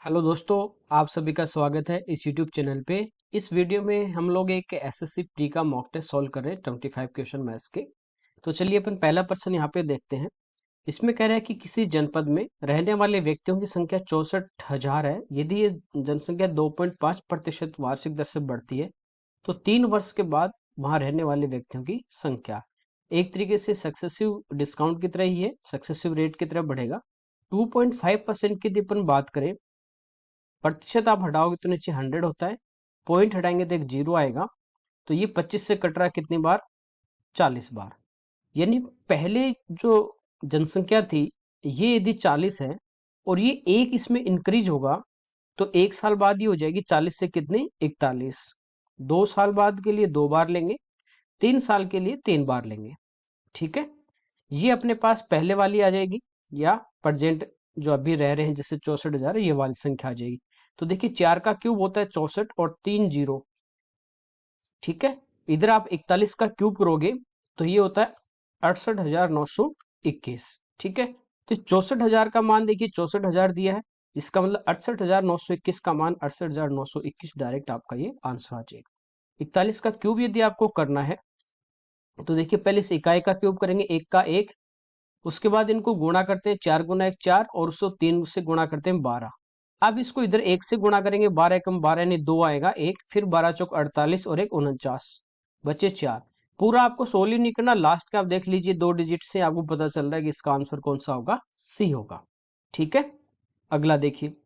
Hello दोस्तों, आप सभी का स्वागत है इस यूट्यूब चैनल पे। इस वीडियो में हम लोग एक एसएससी प्री का मॉक टेस्ट सॉल्व कर रहे हैं 25 क्वेश्चन मैथ्स के। तो चलिए अपन पहला प्रश्न यहाँ पे देखते हैं। इसमें कह रहा है कि किसी जनपद में रहने वाले व्यक्तियों की संख्या 64,000 है। यदि ये जनसंख्या 2.5% वार्षिक दर से बढ़ती है तो 3 वर्ष के बाद वहां रहने वाले व्यक्तियों की संख्या एक तरीके से सक्सेसिव डिस्काउंट की तरह ही है, सक्सेसिव रेट की तरह बढ़ेगा। 2.5% की यदि अपन बात करें, प्रतिशत आप हटाओगे तो नीचे 100 होता है, पॉइंट हटाएंगे तो एक जीरो आएगा। तो ये 25 से कट रहा है कितनी बार? 40 बार। यानी पहले जो जनसंख्या थी ये यदि 40 है और ये एक इसमें इंक्रीज होगा तो एक साल बाद ये हो जाएगी 40 से कितनी? 41। 2 साल बाद के लिए 2 बार लेंगे, 3 साल के लिए 3 बार लेंगे। ठीक है, ये अपने पास पहले वाली आ जाएगी, या प्रेजेंट जो अभी रह रहे हैं जैसे 64,000 ये वाली संख्या आ जाएगी। तो देखिए 4 का क्यूब होता है 64 और 3 जीरो। ठीक है, इधर आप 41 का क्यूब करोगे तो ये होता है 68,921। ठीक है, तो 64,000 का मान देखिए 64,000 दिया है, इसका मतलब 68,921 का मान 68,921 डायरेक्ट आपका ये आंसर आ जाएगा। 41 का क्यूब यदि आपको करना है तो देखिए पहले इस इकाई का क्यूब करेंगे, एक का एक, उसके बाद इनको गुणा करते हैं, 4 गुना 1 4 और उसको 3 से गुणा करते हैं 12। अब इसको इधर 1 से गुणा करेंगे, 12 एकम 12 यानी 2 आएगा, एक फिर 12 चौक 48 और एक 49, बचे 4। पूरा आपको सोल्व ही नहीं करना, लास्ट का आप देख लीजिए 2 डिजिट से आपको पता चल रहा है कि इसका आंसर कौन सा होगा, सी होगा। ठीक है, अगला देखिए।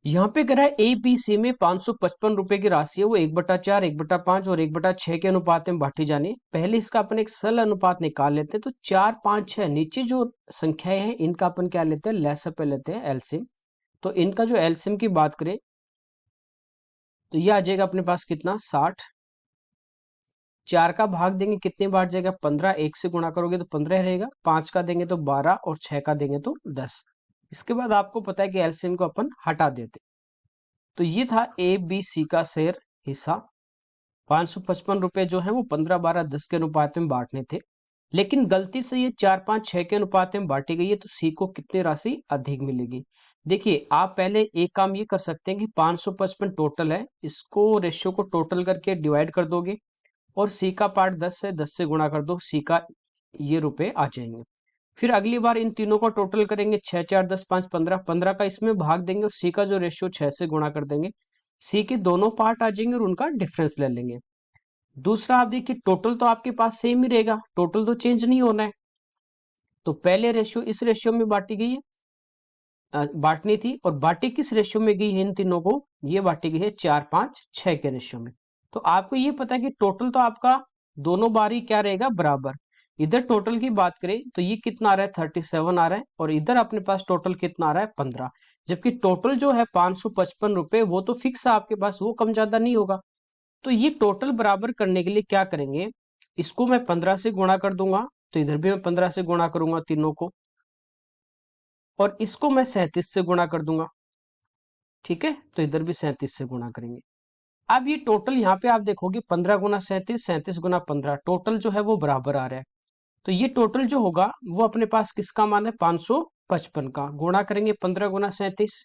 यहाँ पे कह रहा है ए बी सी में 555 रुपए की राशि है, वो 1/4, 1/5 और 1/6 के अनुपात में बांटी जानी है। पहले इसका अपन एक सरल अनुपात निकाल लेते हैं। तो 4 5 6 नीचे जो संख्याएं हैं इनका अपन क्या लेते हैं, लेस पे लेते हैं, एलसीएम। तो इनका जो एलसीएम की बात करें तो ये आ जाएगा अपने पास कितना, 60। 4 का भाग देंगे कितने बार जाएगा, 15। 1 से गुणा करोगे तो 15 रहेगा, 5 का देंगे तो 12 और 6 का देंगे तो 10। इसके बाद आपको पता है कि एलसीएम को अपन हटा देते। तो ये था ए बी सी का शेयर हिस्सा। 555 रुपए जो है वो 15 12 10 के अनुपात में बांटने थे, लेकिन गलती से ये 4 5 6 के अनुपात में बांटी गई है, तो सी को कितनी राशि अधिक मिलेगी? देखिए आप पहले एक काम ये कर सकते हैं कि 555 टोटल है, इसको रेशियो को टोटल करके डिवाइड कर दोगे और सी का पार्ट 10 है, 10 से गुणा कर दो, सी का ये रुपए आ जाएंगे। फिर अगली बार इन तीनों का टोटल करेंगे, 6 4 10 5 15, 15 का इसमें भाग देंगे और सी का जो रेशियो 6 से गुणा कर देंगे, सी के दोनों पार्ट आ जाएंगे और उनका डिफरेंस ले लेंगे। दूसरा आप देखिए टोटल तो आपके पास सेम ही रहेगा, टोटल तो चेंज नहीं होना है। तो पहले रेशियो इस रेशियो में बांटी गई है, बांटनी थी, और बांटी किस रेशियो में गई है इन तीनों को, ये बांटी गई है 4 5 6 के रेशियो में। तो आपको ये पता है कि टोटल तो आपका दोनों बार ही क्या रहेगा, बराबर। इधर टोटल की बात करें तो ये कितना आ रहा है, 37 आ रहा है, और इधर अपने पास टोटल कितना आ रहा है, 15। जबकि टोटल जो है 555 रुपए वो तो फिक्स है आपके पास, वो कम ज्यादा नहीं होगा। तो ये टोटल बराबर करने के लिए क्या करेंगे, इसको मैं 15 से गुणा कर दूंगा, तो इधर भी मैं 15 से गुणा करूंगा तीनों को, और इसको मैं 37 से गुणा कर दूंगा। ठीक है, तो इधर भी 37 से गुणा करेंगे। अब ये टोटल यहाँ पे आप देखोगे 15 गुना 37, 37 गुना 15, टोटल जो है वो बराबर आ रहा है। तो ये टोटल जो होगा वो अपने पास किसका मान है, 555 का। गुणा करेंगे 15 गुना 37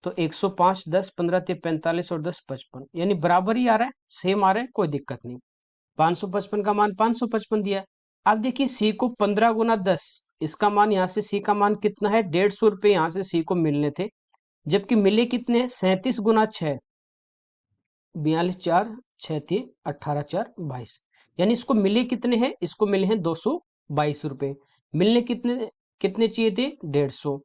तो 105, 10 15 45 और 10 55, यानी बराबर ही आ रहा है, सेम आ रहा है, कोई दिक्कत नहीं। 555 का मान 555 दिया। अब देखिए सी को 15 गुना 10, इसका मान यहाँ से सी का मान कितना है, 150 रुपए यहाँ से सी को मिलने थे, जबकि मिले कितने हैं, 37 गुना 6, 42 4 6 3 18 4 22, यानी इसको मिले कितने हैं, इसको मिले हैं 222 रुपए। मिलने कितने कितने चाहिए थे, 150।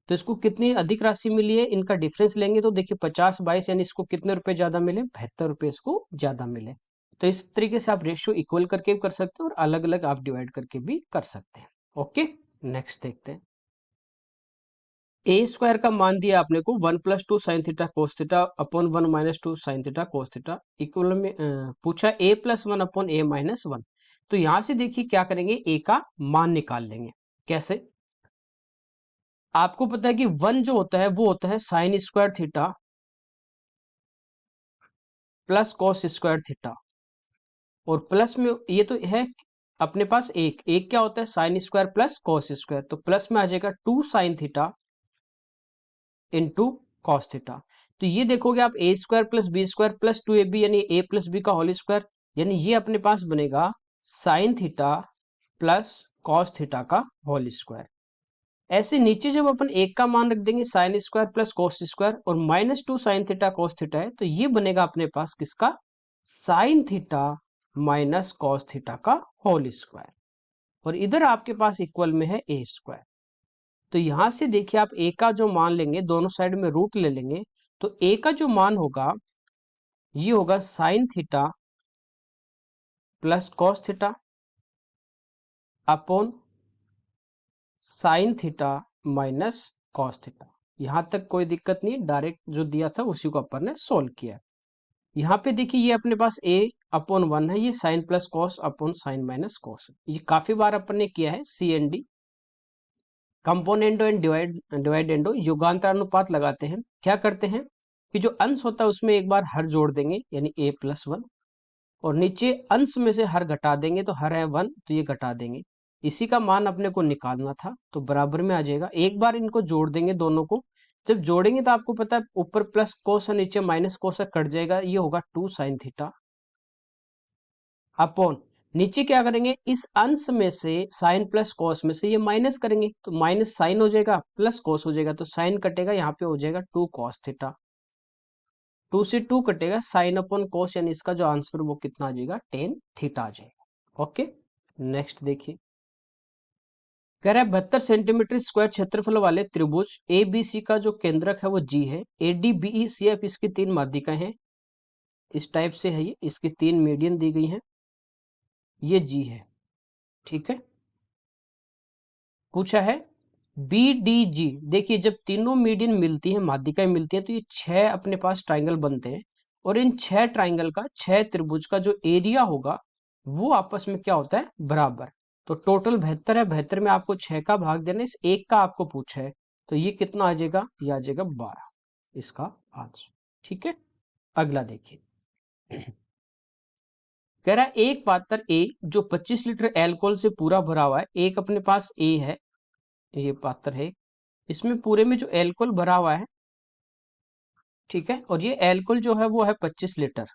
तो इसको कितनी अधिक राशि मिली है, इनका डिफरेंस लेंगे तो देखिए 50 22, यानी इसको कितने रुपए ज्यादा मिले, 72 रुपए इसको ज्यादा मिले। तो इस तरीके से आप रेशियो इक्वल करके भी कर सकते हैं और अलग अलग आप डिवाइड करके भी कर सकते हैं। ओके, नेक्स्ट देखते हैं। ए स्क्वायर का मान दिया आपने को 1 + 2 sin theta cos theta upon 1 - 2 sin theta cos theta equal में पूछा a + 1 अपॉन a - 1। तो यहां से देखिए क्या करेंगे, a का मान निकाल लेंगे। कैसे? आपको पता है कि 1 जो होता है वो होता है sine square theta plus cos square theta, और प्लस में ये तो है अपने पास एक एक क्या होता है, sine square plus cos square, तो प्लस में आ जाएगा 2 sin theta into cos theta. तो ये देखोगे आप A square plus B square plus 2ab यानी ए प्लस बी का होल स्क्वायर, यानी ये अपने पास बनेगा sine theta plus cos theta का होल स्क्वायर। ऐसे नीचे जब अपन एक का मान रख देंगे sine square plus cos square और -2 साइन थीटा कोस थीटा है, तो ये बनेगा अपने पास किसका, sine theta minus cos theta का होल स्क्वायर। और इधर आपके पास इक्वल में है ए स्क्वायर। तो यहां से देखिए आप ए का जो मान लेंगे, दोनों साइड में रूट ले लेंगे, तो ए का जो मान होगा ये होगा sign theta plus cos theta upon sine theta minus cos theta. यहां तक कोई दिक्कत नहीं, डायरेक्ट जो दिया था उसी को अपन ने सोल्व किया। यहाँ पे देखिए ये अपने पास a अपॉन 1 है, ये sine plus cos upon sine minus cos, ये काफी बार अपन ने किया है। C and D componendo and dividendo युगांतर अनुपात लगाते हैं। क्या करते हैं कि जो अंश होता है उसमें एक बार हर जोड़ देंगे यानी a प्लस 1, और नीचे अंश में से हर घटा देंगे, तो हर है 1 तो ये घटा देंगे। इसी का मान अपने को निकालना था, तो बराबर में आ जाएगा। एक बार इनको जोड़ देंगे दोनों को, जब जोड़ेंगे तो आपको पता है ऊपर प्लस कोस है नीचे माइनस कोस है, कट जाएगा, ये होगा 2 साइन थीटा अपॉन नीचे क्या करेंगे, इस अंश में से साइन प्लस कॉस में से ये माइनस करेंगे, तो माइनस साइन हो जाएगा प्लस कॉस हो जाएगा, तो साइन कटेगा, यहाँ पे हो जाएगा 2 कॉस थीटा। 2 से 2 कटेगा, साइन अपॉन कॉस, यानी इसका जो आंसर वो कितना आ जाएगा, tan थीटा आ जाएगा। ओके, नेक्स्ट देखिए, कह रहा है 72 सेंटीमीटर स्क्वायर क्षेत्रफल वाले त्रिभुज ए बी सी का जो केंद्रक है वो जी है, A D B E C F इसकी 3 माध्यिकाएं हैं, इस टाइप से है ये, इसकी 3 मीडियन दी गई हैं, ये जी है। ठीक है, पूछा है बी डी जी। देखिए जब तीनों मीडियन मिलती हैं, माध्यिकाएं मिलती हैं, तो ये 6 अपने पास ट्राइंगल बनते हैं, और इन 6 ट्राइंगल का, 6 त्रिभुज का जो एरिया होगा वो आपस में क्या होता है, बराबर। तो टोटल 72 है, 72 में आपको 6 का भाग देना, इस एक का आपको पूछा है, तो ये कितना आ जाएगा, ये आ जाएगा 12, इसका आंसर। ठीक है, अगला देखिए, कह रहा है एक पात्र ए जो 25 लीटर एल्कोहल से पूरा भरा हुआ है, एक अपने पास ए है, ये पात्र है, इसमें पूरे में जो एल्कोहल भरा हुआ है, ठीक है, और ये एल्कोहल जो है वो है 25 लीटर।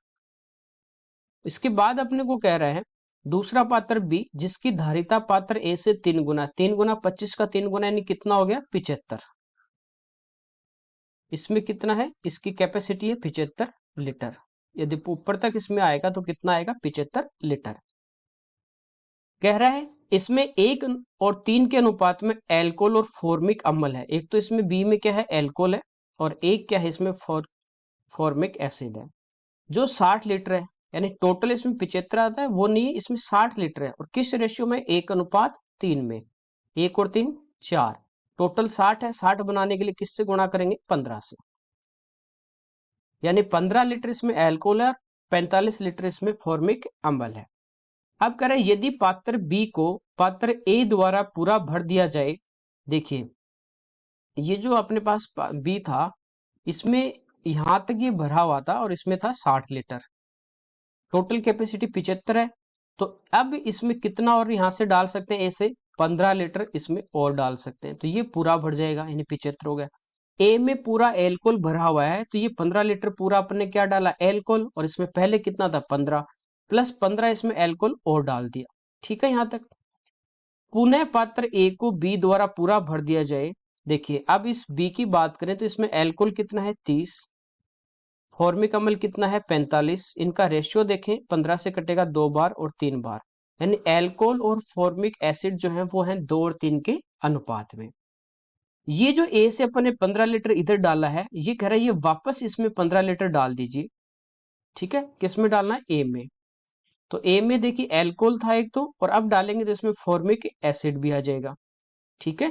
इसके बाद अपने को कह रहा है दूसरा पात्र बी जिसकी धारिता पात्र ए से 3 गुना, 3 गुना 25 का 3 गुना यानी कितना हो गया, 75। इसमें कितना है, इसकी कैपेसिटी है 75 लीटर। यदि ऊपर तक इसमें आएगा तो कितना आएगा, 75 लीटर। कह रहा है इसमें 1 और 3 के अनुपात में एल्कोहल और फॉर्मिक अम्ल है। एक तो इसमें बी में क्या है, एल्कोहल है, और एक क्या है इसमें फॉर्मिक एसिड है, जो 60 लीटर है, यानी टोटल इसमें 75 आता है, वो नहीं है, इसमें 60 लीटर है, और किस रेशियो में, 1:3 में, 1 और 3 4, टोटल 60 है। 60 बनाने के लिए किससे गुणा करेंगे, 15 से, यानी 15 लीटर इसमें एल्कोहल है, 45 लीटर इसमें फॉर्मिक अम्ल है। अब कह रहे हैं यदि पात्र बी को पात्र ए द्वारा पूरा भर दिया जाए, देखिए ये जो अपने पास बी था, इसमें यहां तक ये भरा हुआ था और इसमें था 60 लीटर, टोटल कैपेसिटी 75 है, तो अब इसमें कितना और यहां से डाल सकते हैं, ए से 15 लीटर इसमें और डाल सकते हैं, तो ये पूरा भर जाएगा, यानी 75 हो गया। ए में पूरा एल्कोहल भरा हुआ है, तो ये 15 लीटर पूरा अपने क्या डाला, एल्कोहल, और इसमें पहले कितना था, 15 प्लस 15 इसमें एल्कोहल और डाल दिया। ठीक है, यहां तक। पुनः पात्र ए को बी द्वारा पूरा भर दिया जाए, देखिए अब इस बी की बात करें तो इसमें एल्कोहल कितना है, 30, फॉर्मिक अम्ल कितना है, 45, इनका रेशियो देखें, 15 से कटेगा 2 बार और 3 बार, यानी एल्कोहल और फॉर्मिक एसिड जो है वो है 2 और 3 के अनुपात में। ये जो ए से अपन ने 15 लीटर इधर डाला है, ये कह रहा है ये वापस इसमें 15 लीटर डाल दीजिए। ठीक है, किस में डालना है, ए में। तो ए में देखिए एल्कोहल था एक तो, और अब डालेंगे तो इसमें फॉर्मिक एसिड भी आ जाएगा। ठीक है,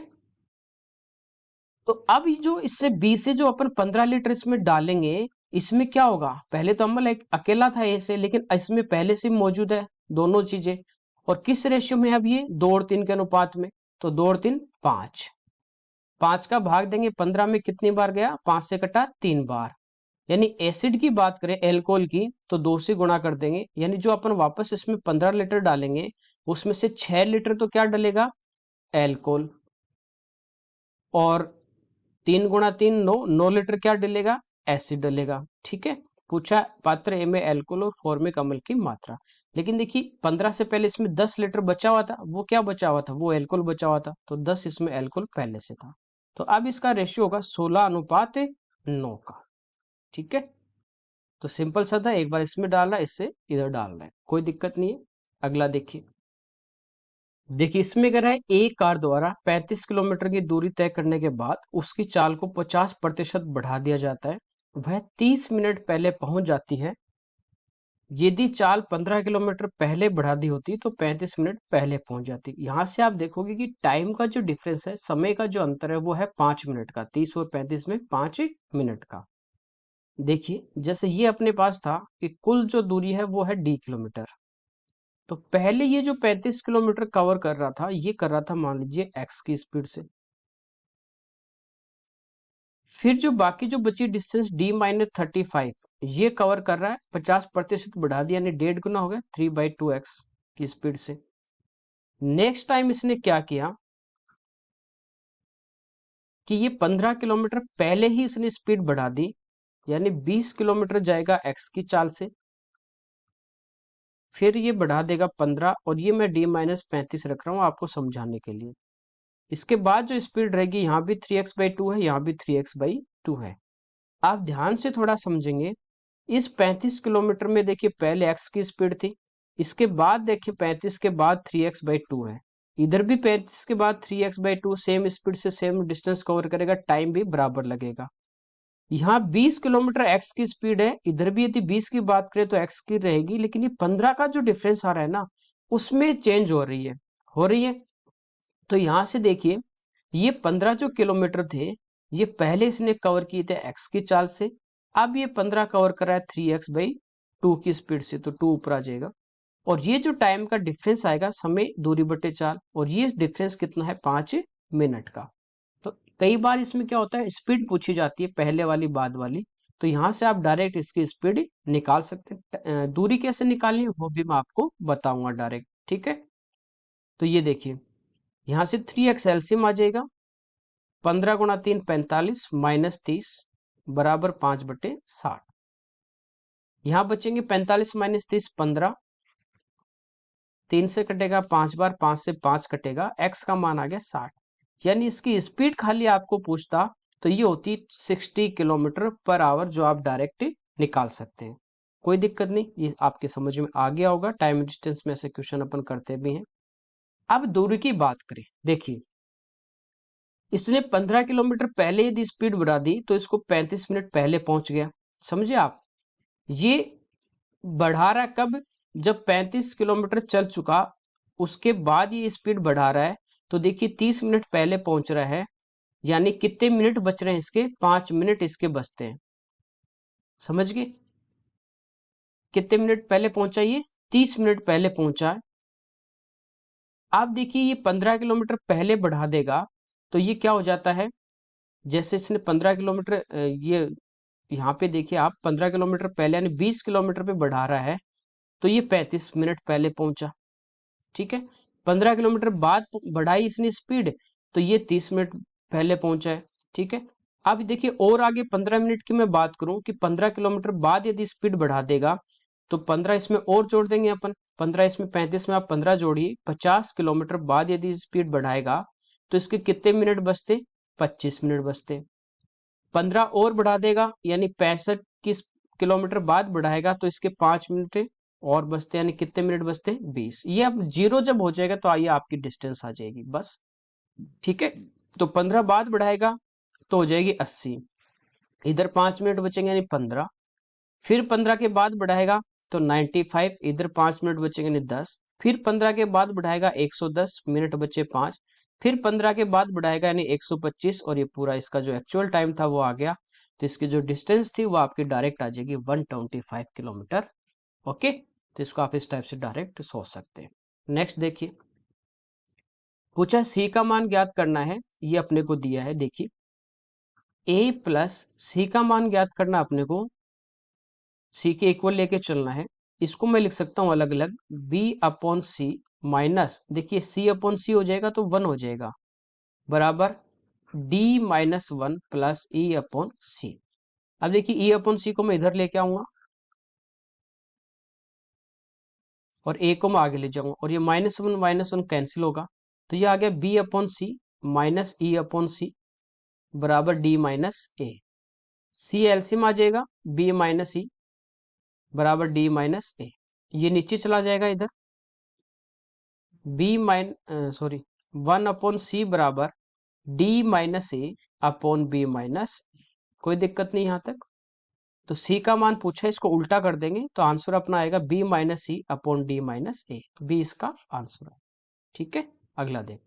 तो अब ये जो इससे बी से जो अपन 15 लीटर इसमें डालेंगे, इसमें क्या होगा, पहले तो अम्ल एक अकेला था ए से, लेकिन इसमें पहले से मौजूद है दोनों चीजें, और किस रेशियो में है अब ये, 2 और 3 के अनुपात में, तो 2 और 3 5, 5 का भाग देंगे 15 में, कितनी बार गया, 5 से कटा 3 बार, यानी एसिड की बात करें एल्कोहल की, तो 2 से गुणा कर देंगे, यानी जो अपन वापस इसमें 15 लीटर डालेंगे उसमें से 6 लीटर तो क्या डलेगा, एल्कोहल, और 3 गुणा 3 9, 9 लीटर क्या डलेगा, एसिड डलेगा। ठीक है, पूछा पात्र ए में एल्कोहल और फॉर्मिक अम्ल की मात्रा। लेकिन देखिए 15 से पहले इसमें 10 लीटर बचा हुआ था, वो क्या बचा हुआ था, वो एल्कोहल बचा हुआ था, तो 10 इसमें एल्कोहल पहले से था। तो अब इसका रेशियो होगा 16:9 का। ठीक है, तो सिंपल सा था, एक बार इसमें डालना, इससे इधर डालना है, कोई दिक्कत नहीं है। अगला देखिए, इसमें कह रहा है एक कार द्वारा 35 किलोमीटर की दूरी तय करने के बाद उसकी चाल को 50% बढ़ा दिया जाता है, वह 30 मिनट पहले पहुंच जाती है। यदि चाल 15 किलोमीटर पहले बढ़ा दी होती तो 35 मिनट पहले पहुंच जाती। यहां से आप देखोगे कि टाइम का जो डिफरेंस है, समय का जो अंतर है, वो है 5 मिनट का। 30 और 35 में 5 मिनट का। देखिए जैसे ये अपने पास था कि कुल जो दूरी है वो है d किलोमीटर, तो पहले ये जो 35 किलोमीटर कवर कर रहा था, ये कर रहा था मान लीजिए x की स्पीड से। फिर जो बाकी जो बची डिस्टेंस d-35 ये कवर कर रहा है 50% बढ़ा दिया, यानी 1.5 गुना हो गया 3/2x की स्पीड से। नेक्स्ट टाइम इसने क्या किया कि ये 15 किलोमीटर पहले ही इसने स्पीड बढ़ा दी, यानी 20 किलोमीटर जाएगा x की चाल से, फिर ये बढ़ा देगा 15, और ये मैं d-35 रख रहा हूं आपको समझाने के लिए। इसके बाद जो स्पीड रहेगी, यहाँ भी 3x/2 है, यहाँ भी 3x/2 है। आप ध्यान से थोड़ा समझेंगे, इस 35 किलोमीटर में देखिए पहले x की स्पीड थी, इसके बाद देखिए 35 के बाद 3x/2 है, इधर भी 35 के बाद 3x/2, सेम स्पीड से सेम डिस्टेंस कवर करेगा, टाइम भी बराबर लगेगा। यहाँ 20 किलोमीटर x की स्पीड है, इधर भी यदि 20 की बात करें तो x की रहेगी, लेकिन ये 15 का जो डिफरेंस आ रहा है ना, उसमें चेंज हो रही है, तो यहां से देखिए ये 15 जो किलोमीटर थे, ये पहले इसने कवर किए थे x की चाल से, अब ये 15 कवर कर रहा है 3x/2 की स्पीड से, तो 2 ऊपर आ जाएगा। और ये जो टाइम का डिफरेंस आएगा, समय दूरी बटे चाल, और ये डिफरेंस कितना है, 5 मिनट का। तो कई बार इसमें क्या होता है, स्पीड पूछी जाती है पहले वाली बाद वाली, तो यहां से आप डायरेक्ट इसकी स्पीड निकाल सकते हैं। दूरी कैसे निकालनी है वो भी मैं आपको बताऊंगा डायरेक्ट। ठीक है, तो ये देखिए यहां से 3x एलसीएम आ जाएगा, 15 गुणा 3 45 माइनस 30 बराबर 5/60। यहां बचेंगे 45 माइनस 30 15, 3 से कटेगा 5 बार, 5 से 5 कटेगा, x का मान आ गया 60। यानी इसकी स्पीड खाली आपको पूछता तो ये होती 60 किलोमीटर पर आवर, जो आप डायरेक्ट निकाल सकते हैं, कोई दिक्कत नहीं। ये आपके समझ में आ गया होगा, टाइम डिस्टेंस में ऐसे क्वेश्चन अपन करते भी हैं। अब दूरी की बात करें, देखिए इसने 15 किलोमीटर पहले यदि स्पीड बढ़ा दी तो इसको 35 मिनट पहले पहुंच गया। समझे आप, ये बढ़ा रहा है कब, जब 35 किलोमीटर चल चुका उसके बाद ये स्पीड बढ़ा रहा है, तो देखिए 30 मिनट पहले पहुंच रहा है, यानी कितने मिनट बच रहे हैं इसके, 5 मिनट इसके बचते हैं। समझ गए, कितने मिनट पहले पहुंचा, ये 30 मिनट पहले पहुंचा है। आप देखिए ये 15 किलोमीटर पहले बढ़ा देगा तो ये क्या हो जाता है, जैसे इसने 15 किलोमीटर ये यहाँ पे देखिए आप 15 किलोमीटर पहले यानी 20 किलोमीटर पे बढ़ा रहा है, तो ये 35 मिनट पहले पहुंचा। ठीक है, 15 किलोमीटर बाद बढ़ाई इसने स्पीड, तो ये 30 मिनट पहले पहुंचा है। ठीक है, अब देखिए और आगे 15 मिनट की मैं बात करूं कि 15 किलोमीटर बाद यदि स्पीड बढ़ा देगा, तो 15 इसमें और जोड़ देंगे अपन, 15 इसमें 35 में आप 15 जोड़िए, 50 किलोमीटर बाद यदि स्पीड बढ़ाएगा तो इसके कितने मिनट बचते, 25 मिनट बचते। 15 और बढ़ा देगा यानी 65 किलोमीटर बाद बढ़ाएगा तो इसके 5 मिनट और बचते, यानी कितने मिनट बचते, 20। ये अब जीरो जब हो जाएगा तो आइए आपकी डिस्टेंस आ जाएगी बस। ठीक है, तो 15 बाद बढ़ाएगा तो हो जाएगी 80, इधर 5 मिनट बचेंगे यानी 15, फिर 15 के बाद बढ़ाएगा तो 95, इधर 5 मिनट बचेंगे यानी 10, फिर 15 के बाद बढ़ाएगा 110 मिनट बचे 5, फिर 15 के बाद बढ़ाएगा यानी 125, और ये पूरा इसका जो एक्चुअल टाइम था वो आ गया, तो इसकी जो डिस्टेंस थी वो आपकी डायरेक्ट आ जाएगी 125 किलोमीटर। ओके, तो इसको आप इस टाइप से डायरेक्ट सोच सकते हैं। नेक्स्ट देखिए, पूछा सी का मान ज्ञात करना है, ये अपने को दिया है। देखिए ए प्लस सी का मान ज्ञात करना अपने को, सी के इक्वल लेके चलना है। इसको मैं लिख सकता हूं अलग अलग, b/c माइनस, देखिए c/c हो जाएगा तो 1 हो जाएगा, बराबर D-1 प्लस E अपॉन सी। अब देखिए E अपॉन सी को मैं इधर लेके आऊंगा और A को मैं आगे ले जाऊंगा और ये -1 कैंसिल होगा, तो ये आ गया B अपॉन सी माइनस E अपॉन सी बराबर D माइनस ए। सी एलसीएम आ जाएगा, B माइनस ई बराबर D माइनस ए। ये नीचे चला जाएगा इधर, वन अपॉन सी बराबर D माइनस ए अपॉन B माइनस। कोई दिक्कत नहीं यहां तक। तो C का मान पूछा है, इसको उल्टा कर देंगे तो आंसर अपना आएगा B माइनस सी अपॉन D माइनस ए। B इसका आंसर है। ठीक है, अगला देख।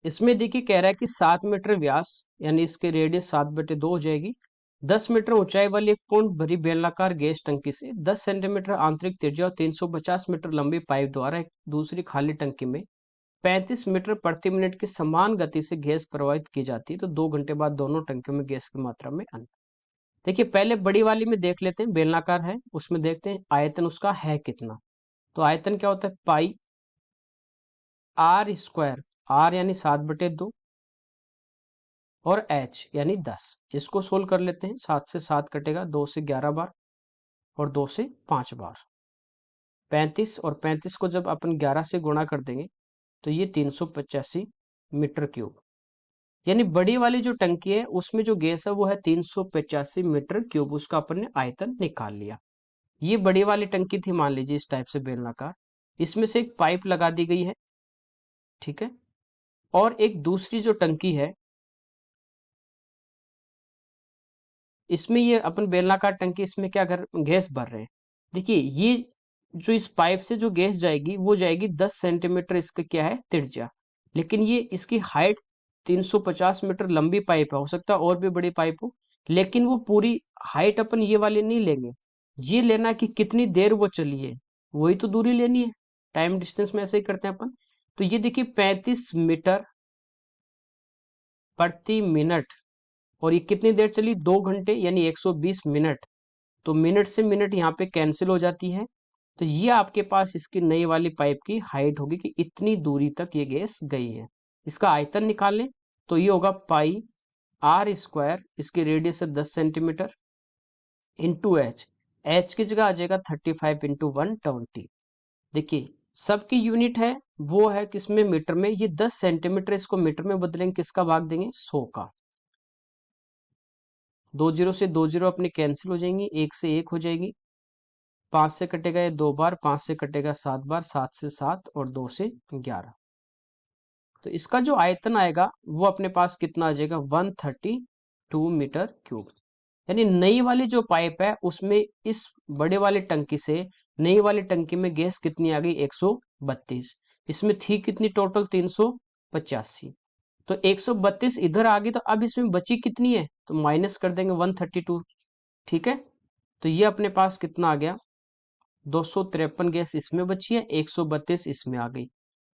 इसमें देखिए कह रहा है कि 7 मीटर व्यास यानी इसके रेडियस 7/2 हो जाएगी। 10 मीटर ऊंचाई वाली एक पूर्ण भरी बेलनाकार गैस टंकी से 10 सेंटीमीटर आंतरिक त्रिज्या और 350 मीटर लंबी पाइप द्वारा एक दूसरी खाली टंकी में 35 मीटर प्रति मिनट की समान गति से गैस प्रवाहित की जाती है, तो 2 घंटे बाद दोनों टंकियों में गैस की मात्रा में अंतर। देखिए पहले बड़ी वाली में देख लेते हैं, बेलनाकार है, उसमें देखते हैं आयतन उसका है कितना। तो आयतन क्या होता है, पाई आर स्क्वायर, आर यानी 7/2 और h यानी 10। इसको सोल्व कर लेते हैं, 7 से 7 कटेगा, 2 से 11 बार और 2 से 5 बार। 35 और 35 को जब अपन 11 से गुणा कर देंगे तो ये 385 मीटर क्यूब। यानी बड़ी वाली जो टंकी है उसमें जो गैस है वो है 385 मीटर क्यूब, उसका अपन ने आयतन निकाल लिया। ये बड़ी वाली टंकी थी, मान लीजिए इस टाइप से बेलनाकार, इसमें से एक पाइप लगा दी गई है, ठीक है। और एक दूसरी जो टंकी है इसमें ये अपन बेलनाकार टंकी, इसमें क्या कर गैस भर रहे हैं। देखिए ये जो इस पाइप से जो गैस जाएगी वो जाएगी 10 सेंटीमीटर, इसका क्या है त्रिज्या, लेकिन ये इसकी हाइट 350 मीटर लंबी पाइप है, हो सकता है और भी बड़ी पाइप हो, लेकिन वो पूरी हाइट अपन ये वाली नहीं लेंगे। ये लेना कि कितनी देर वो चली है, वही तो दूरी लेनी है, टाइम डिस्टेंस में ऐसे ही करते हैं अपन। तो ये देखिए 35 मीटर प्रति मिनट, और ये कितनी देर चली, 2 घंटे यानी 120 मिनट। तो मिनट से मिनट यहाँ पे कैंसिल हो जाती है, तो ये आपके पास इसकी नई वाली पाइप की हाइट होगी कि इतनी दूरी तक ये गैस गई है। इसका आयतन निकालें तो ये होगा पाई आर स्क्वायर, इसकी रेडियस है 10 सेंटीमीटर इंटू एच। एच की जगह आ जाएगा 35 इंटू 120। देखिए सबकी यूनिट है वो है किसमें, मीटर में। ये 10 सेंटीमीटर, इसको मीटर में बदलेंगे, किसका भाग देंगे, 100 का। 2 जीरो से 2 जीरो अपनी कैंसिल हो जाएंगी, 1 से 1 हो जाएगी, 5 से कटेगा ये 2 बार, 5 से कटेगा 7 बार, 7 से 7 और 2 से 11। तो इसका जो आयतन आएगा वो अपने पास कितना आ जाएगा, 132 मीटर क्यूब। यानी नई वाली जो पाइप है उसमें इस बड़े वाली टंकी से नई वाली टंकी में गैस कितनी आ गई, 132। इसमें थी कितनी टोटल, 385। तो 132 इधर आ गई, तो अब इसमें बची कितनी है, तो माइनस कर देंगे 132। ठीक है, तो ये अपने पास कितना आ गया, 253 गैस इसमें बची है, 132 इसमें आ गई।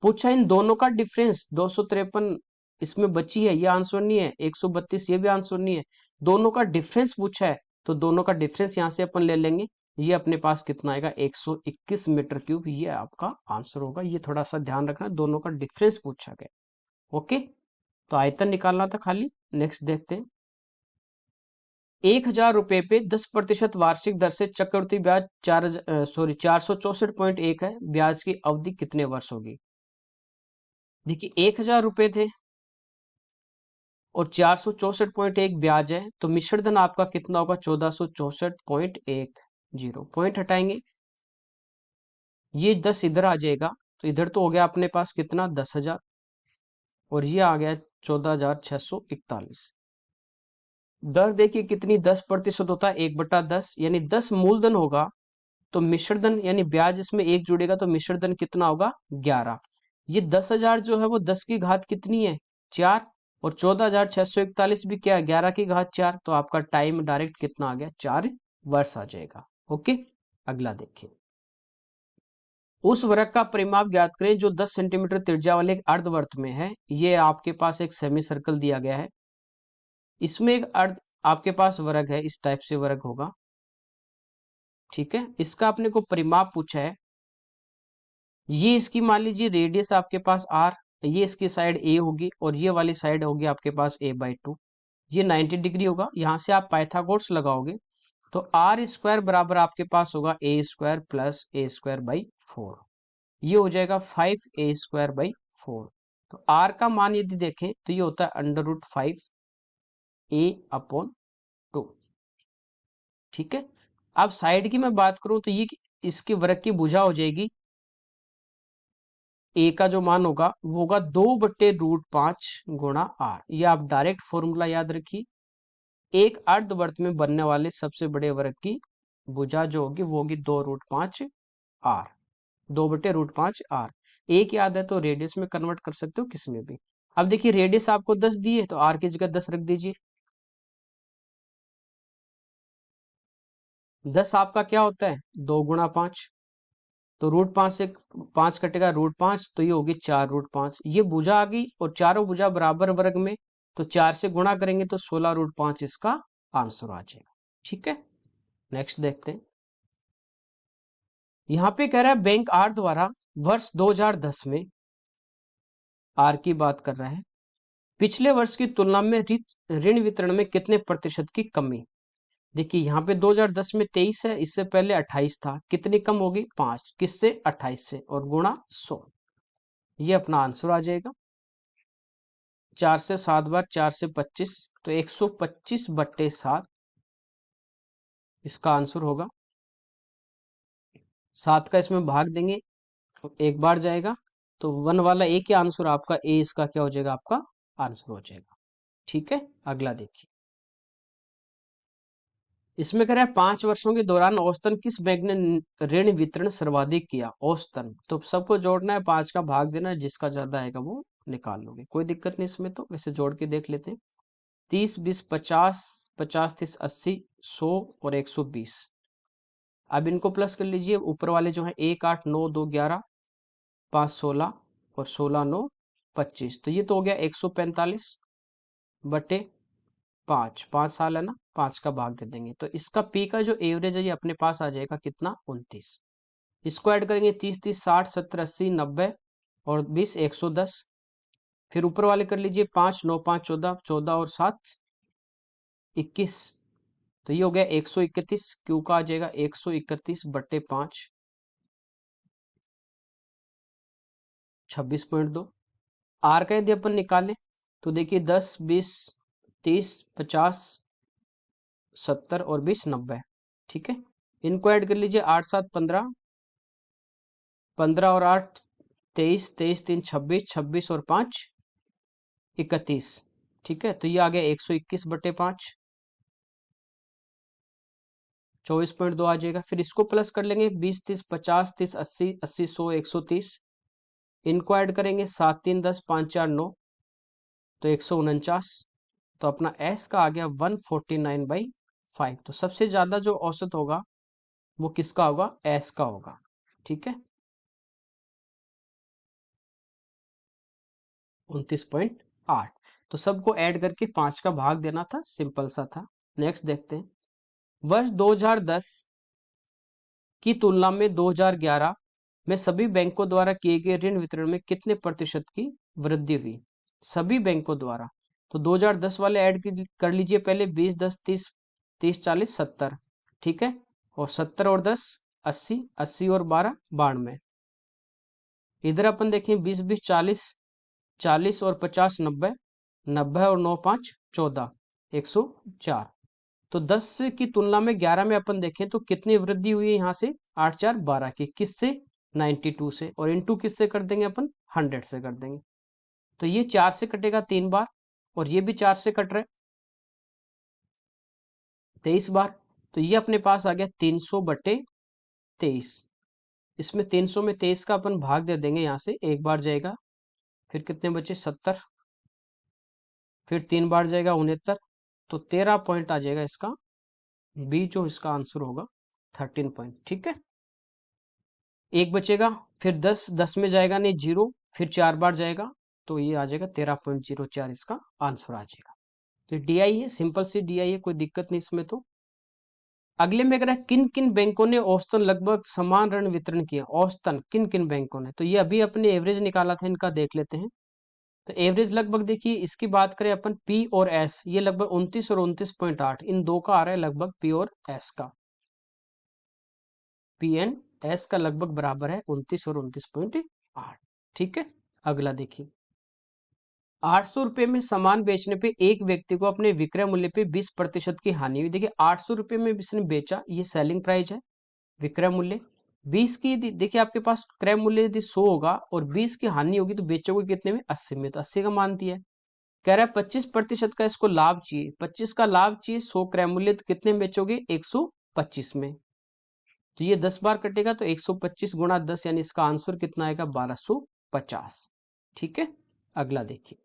पूछा इन दोनों का डिफरेंस, 253 इसमें बची है, ये आंसर नहीं है, 132 ये भी आंसर नहीं है, दोनों का डिफरेंस पूछा है, तो दोनों का डिफरेंस यहां से अपन ले लेंगे। ये अपने पास कितना आएगा, 121 मीटर क्यूब, ये आपका आंसर होगा। ये थोड़ा सा ध्यान रखना, दोनों का डिफरेंस पूछा गया। ओके, तो आयतन निकालना था खाली। नेक्स्ट देखते हैं, 1,000 रुपए पे 10% वार्षिक दर से चक्रवृद्धि ब्याज 464.1 है, ब्याज की अवधि कितने वर्ष होगी। देखिए 1,000 रुपए थे और 464.1 ब्याज है, तो मिश्र धन आपका कितना होगा, 1464.10। पॉइंट हटाएंगे, ये 10 इधर आ जाएगा, तो इधर तो हो गया अपने पास कितना, 10,000, और ये आ गया 14,641। दर देखिए कितनी, 10% होता है 1/10, यानी 10 मूलधन होगा तो मिश्रधन यानी ब्याज इसमें 1 जुड़ेगा, तो मिश्रधन कितना होगा, 11। ये 10,000 जो है वो 10 की घात कितनी है, 4, और 14,641 भी क्या है, 11 की घात 4। तो आपका टाइम डायरेक्ट कितना आ गया, 4 वर्ष आ जाएगा। ओके, अगला देखिए, उस वृत्त का परिमाप ज्ञात करें जो 10 सेंटीमीटर त्रिज्या वाले एक अर्धवृत्त में है। ये आपके पास एक सेमी सर्कल दिया गया है, इसमें एक अर्ध आपके पास वर्ग है, इस टाइप से वर्ग होगा, ठीक है। इसका अपने को परिमाप पूछा है, ये इसकी मान लीजिए रेडियस आपके पास r, ये इसकी साइड ए होगी और ये वाली साइड होगी आपके पास a/2। ये 90 डिग्री होगा। यहाँ से आप पाइथागोरस लगाओगे तो आर स्क्वायर बराबर आपके पास होगा A square plus A square by 4। ये हो जाएगा 5a² बाई 4। तो आर का मान यदि देखें तो ये होता है √5a/2। ठीक है। अब साइड की मैं बात करूं तो ये इसके वर्ग की भुजा हो जाएगी। ए का जो मान होगा वो होगा 2/√5 गुणा आर। ये आप डायरेक्ट फॉर्मूला याद रखिए। एक अर्धवृत्त में बनने वाले सबसे बड़े वर्ग की भुजा जो होगी वो होगी 2√5 आर। 2/√5 आर। एक याद है तो रेडियस में कन्वर्ट कर सकते हो किस में भी। अब देखिए रेडियस आपको 10 दी है तो आर की जगह 10 रख दीजिए। 10 आपका क्या होता है 2 × 5। तो √5 से 5 कटेगा √5 तो ये होगी 4√5। ये भुजा आ गई और चारों भुजा बराबर वर्ग में तो 4 से गुणा करेंगे तो 16√5 इसका आंसर आ जाएगा। ठीक है। नेक्स्ट देखते हैं। यहाँ पे कह रहा है बैंक आर द्वारा वर्ष 2010 में, आर की बात कर रहा है, पिछले वर्ष की तुलना में ऋण वितरण में कितने प्रतिशत की कमी। देखिए यहाँ पे 2010 में 23 है, इससे पहले 28 था। कितनी कम होगी 5। किससे 28 से और गुणा 100। ये अपना आंसर आ जाएगा। 4 से 7 बार 4 से 25 तो 125/7 इसका आंसर होगा। 7 का इसमें भाग देंगे तो एक बार जाएगा तो 1 वाला ए क्या आंसर आपका ए, इसका क्या हो जाएगा आपका आंसर हो जाएगा। ठीक है। अगला देखिए। इसमें कह रहा है 5 वर्षों के दौरान औसतन किस बैंक ने ऋण वितरण सर्वाधिक किया। औसतन तो सबको जोड़ना है, 5 का भाग देना है, जिसका ज्यादा आएगा वो निकाल लोगे, कोई दिक्कत नहीं इसमें। तो वैसे जोड़ के देख लेते हैं। 30 20 50, 50 30 80 100 और 120। अब इनको प्लस कर लीजिए। ऊपर वाले जो है 1 8 9 2 11 5 16 और 16 9 25। तो ये तो हो गया 145/5। 5 साल है ना, 5 का भाग दे देंगे तो इसका पी का जो एवरेज है ये अपने पास आ जाएगा कितना 29। इसको ऐड करेंगे 30 30 60 70 80 90 और 20 110। फिर ऊपर वाले कर लीजिए 5 9 5 14 14 और 7 21। तो ये हो गया 131। क्यू का आ जाएगा 131/5 26.2। आर का यदि अपन निकालें तो देखिए 10 20 30 50 70 और 20 90। ठीक है। इनको ऐड कर लीजिए 8 7 15 15 और 8 23 23 3 26 26 और 5 31। ठीक है। तो ये आ गया 121/5 24.2 आ जाएगा। फिर इसको प्लस कर लेंगे 20 30 50 30 80 80 100 130। इनको ऐड करेंगे 7 3 10 5 4 9 तो 149। तो अपना एस का आ गया 149/5। तो सबसे ज्यादा जो औसत होगा वो किसका होगा एस का होगा। ठीक है। 29.8। तो सबको ऐड करके 5 का भाग देना था, सिंपल सा था। नेक्स्ट देखते हैं। वर्ष 2010 की तुलना में 2011 में सभी बैंकों द्वारा किए गए ऋण वितरण में कितने प्रतिशत की वृद्धि हुई। सभी बैंकों द्वारा तो 2010 वाले ऐड कर लीजिए पहले 20 10 30 30 40 70। ठीक है। और 70 और 10 80 80 और 12 92। इधर अपन देखें 20 20 40 40 और 50 90 90 और 9 5 14 104। तो 10 की तुलना में 11 में अपन देखें तो कितनी वृद्धि हुई है यहाँ से 8 4 12 की। किससे 92 से। और इनटू किससे कर देंगे अपन 100 से कर देंगे। तो ये 4 से कटेगा 3 बार और ये भी 4 से कट रहा है 23 बार। तो ये अपने पास आ गया 300/23। इसमें 300 में 23 का अपन भाग दे देंगे, यहाँ से एक बार जाएगा। फिर कितने बचे 70। फिर 3 बार जाएगा 69। तो 13 पॉइंट आ जाएगा इसका बी, जो इसका आंसर होगा 13 पॉइंट। ठीक है। एक बचेगा। फिर 10 10 में जाएगा नहीं 0। फिर 4 बार जाएगा तो ये आ जाएगा 13.04 इसका आंसर आ जाएगा। तो डीआई है, सिंपल सी डीआई है, कोई दिक्कत नहीं इसमें। तो अगले में अगर किन किन बैंकों ने औसतन लगभग समान ऋण वितरण किया। औसतन किन किन बैंकों ने, तो ये अभी अपने एवरेज निकाला था इनका, देख लेते हैं। तो एवरेज लगभग देखिए इसकी बात करें अपन पी और एस, ये लगभग 29 और 29.8, इन दो का आ रहा है लगभग पी और एस का, पी एन एस का लगभग बराबर है 29 और 29.8। ठीक है, अगला देखिए 800 रुपए में सामान बेचने पे एक व्यक्ति को अपने विक्रय मूल्य पे 20% की हानि हुई। देखिए 800 रुपए में इसने बेचा, ये सेलिंग प्राइस है, विक्रय मूल्य 20 की देखिए आपके पास क्रय मूल्य यदि 100 होगा और 20 की हानि होगी तो बेचोगे कितने में, 80 में, तो 80 का मान दिया है। कह रहा है 25% का इसको लाभ चाहिए, 25 का लाभ चाहिए, 100 क्रय मूल्य, तो कितने में बेचोगे, 125 में। तो ये 10 बार कटेगा तो 125 गुणा 10, यानी इसका आंसर कितना आएगा, 1250। ठीक है, अगला देखिए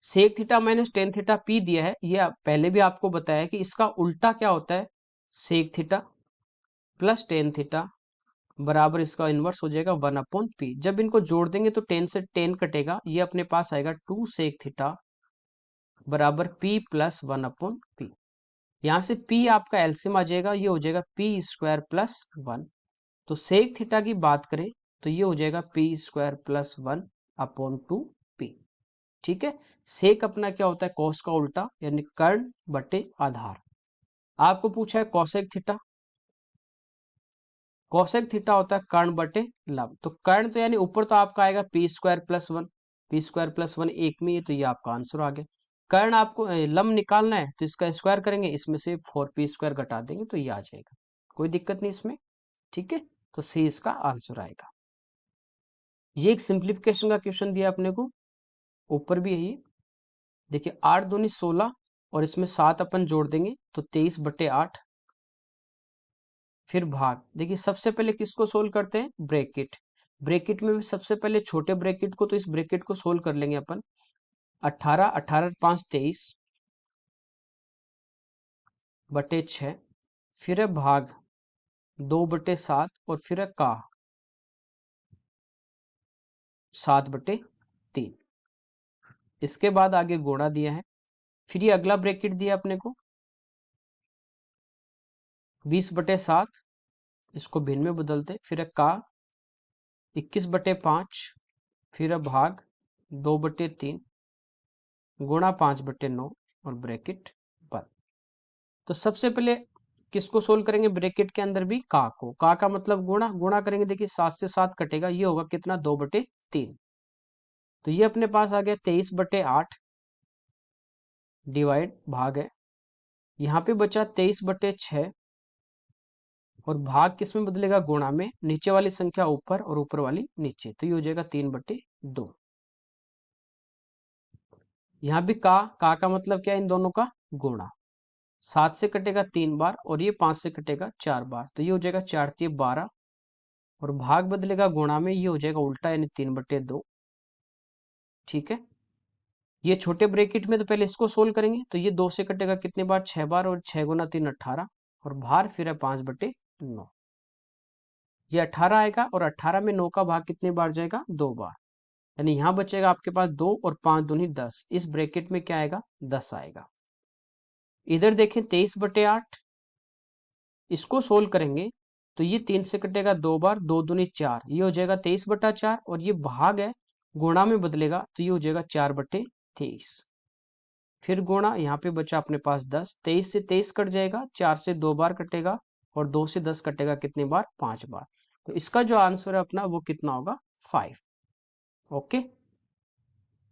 sec theta minus tan theta P दिया है, ये पहले भी आपको बताया कि इसका उल्टा क्या होता है, sec theta plus tan theta बराबर इसका इनवर्स हो जाएगा 1/p। जब इनको जोड़ देंगे तो 10 से 10 कटेगा, ये अपने पास आएगा 2 सेक थीटा बराबर p प्लस 1/p। यहां से p आपका एलसीएम आ जाएगा, ये हो जाएगा p स्क्वायर प्लस 1। तो सेक थीटा की बात करें तो ये हो जाएगा p स्क्वायर प्लस 1/2p। ठीक है, सेक अपना क्या होता है, कॉस का उल्टा, यानी कर्ण बटे आधार। आपको पूछा है कॉसेक थीटा, कॉसेक थीटा होता है कर्ण बटे लंब। तो कर्ण तो यानी ऊपर तो आपका आएगा P square plus 1, P square plus 1 एक में, तो ये आपका आंसर आ गया। कर्ण आपको लंब निकालना है तो इसका स्क्वायर करेंगे, इसमें से 4p स्क्वायर घटा देंगे तो ये आ जाएगा, कोई दिक्कत नहीं इसमें। ठीक है, तो सी इसका आंसर आएगा। ये एक सिंप्लीफिकेशन का क्वेश्चन दिया अपने को, ऊपर भी यही देखिए 8 दूनी 16 और इसमें 7 अपन जोड़ देंगे तो 23/8, फिर भाग। देखिए सबसे पहले किसको सोल्व करते हैं, ब्रैकेट, ब्रैकेट में भी सबसे पहले छोटे ब्रैकेट को, तो इस ब्रैकेट को सोल्व कर लेंगे अपन। 18, 18 5 23 बटे 6, फिर है भाग 2/7 और फिर है का 7/3। इसके बाद आगे गुणा दिया है, फिर ये अगला ब्रैकेट दिया अपने को 20/7, इसको भिन्न में बदलते, फिर है का 21/5, फिर है भाग 2/3 गुणा 5/9 और ब्रैकेट बंद। तो सबसे पहले किसको सोल्व करेंगे, ब्रैकेट के अंदर भी का को, का का मतलब गुणा, गुणा करेंगे देखिए 7 से 7 कटेगा, ये होगा कितना, 2/3। तो ये अपने पास आ गया 23/8 डिवाइड भाग है, यहाँ पे बचा 23/6 और भाग किस में बदलेगा, गुणा में, नीचे वाली संख्या ऊपर और ऊपर वाली नीचे, तो ये हो जाएगा 3/2। यहाँ भी का मतलब क्या है, इन दोनों का गुणा, 7 से कटेगा 3 बार और ये 5 से कटेगा 4 बार, तो ये हो जाएगा 4×3=12 और भाग बदलेगा गुणा में, ये हो जाएगा उल्टा यानी 3/2। ठीक है, ये छोटे ब्रैकेट में तो पहले इसको सोल्व करेंगे, तो ये 2 से कटेगा कितने बार, 6 बार, और 6 गुना 3 18 और भार फिर है 5/9। ये 18 आएगा और 18 में 9 का भाग कितने बार जाएगा, 2 बार, यानी यहां बचेगा आपके पास 2 और 5 दूनी 10, इस ब्रैकेट में क्या आएगा, 10 आएगा। इधर देखें 23/8, इसको सोल्व करेंगे तो ये 3 से कटेगा 2 बार, 2 दूनी 4, ये हो जाएगा 23/4 और ये भाग है, गुणा में बदलेगा तो ये हो जाएगा 4/23, फिर गुणा, यहाँ पे बचा अपने पास 10, 23 से 23 कट जाएगा, 4 से 2 बार कटेगा और 2 से 10 कटेगा कितने बार, 5 बार। तो इसका जो आंसर है अपना वो कितना होगा, 5। ओके,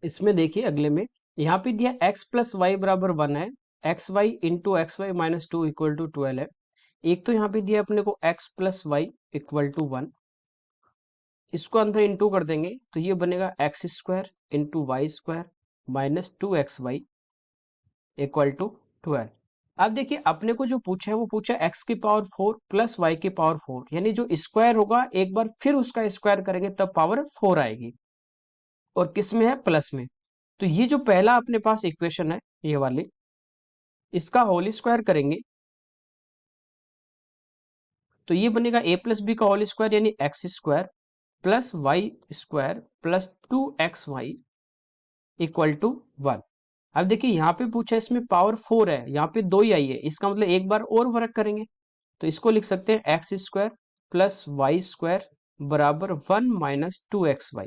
इसमें देखिए अगले में यहाँ पे दिया x प्लस वाई बराबर 1 है, X Y into X Y minus 2 equal to 12 है। एक तो यहाँ पे दिया अपने को x plus Y equal to 1, इसको अंदर इंटू कर देंगे तो ये बनेगा X square into Y square minus 2xy equal to 12। अब देखिए अपने को जो पूछा है वो पूछा है x की पावर 4 प्लस वाई की पावर 4, यानी जो स्क्वायर होगा एक बार फिर उसका स्क्वायर करेंगे तब पावर 4 आएगी, और किस में है, प्लस में। तो ये जो पहला अपने पास इक्वेशन है ये वाली, इसका होल स्क्वायर करेंगे तो ये बनेगा a प्लस बी का होल स्क्वायर यानी X square plus Y square plus 2xy equal to 1। अब देखिए यहाँ पे पूछा है इसमें पावर 4 है, यहाँ पे 2 ही आई है, इसका मतलब एक बार और वर्क करेंगे तो इसको लिख सकते हैं X square plus Y square बराबर 1 माइनस 2xy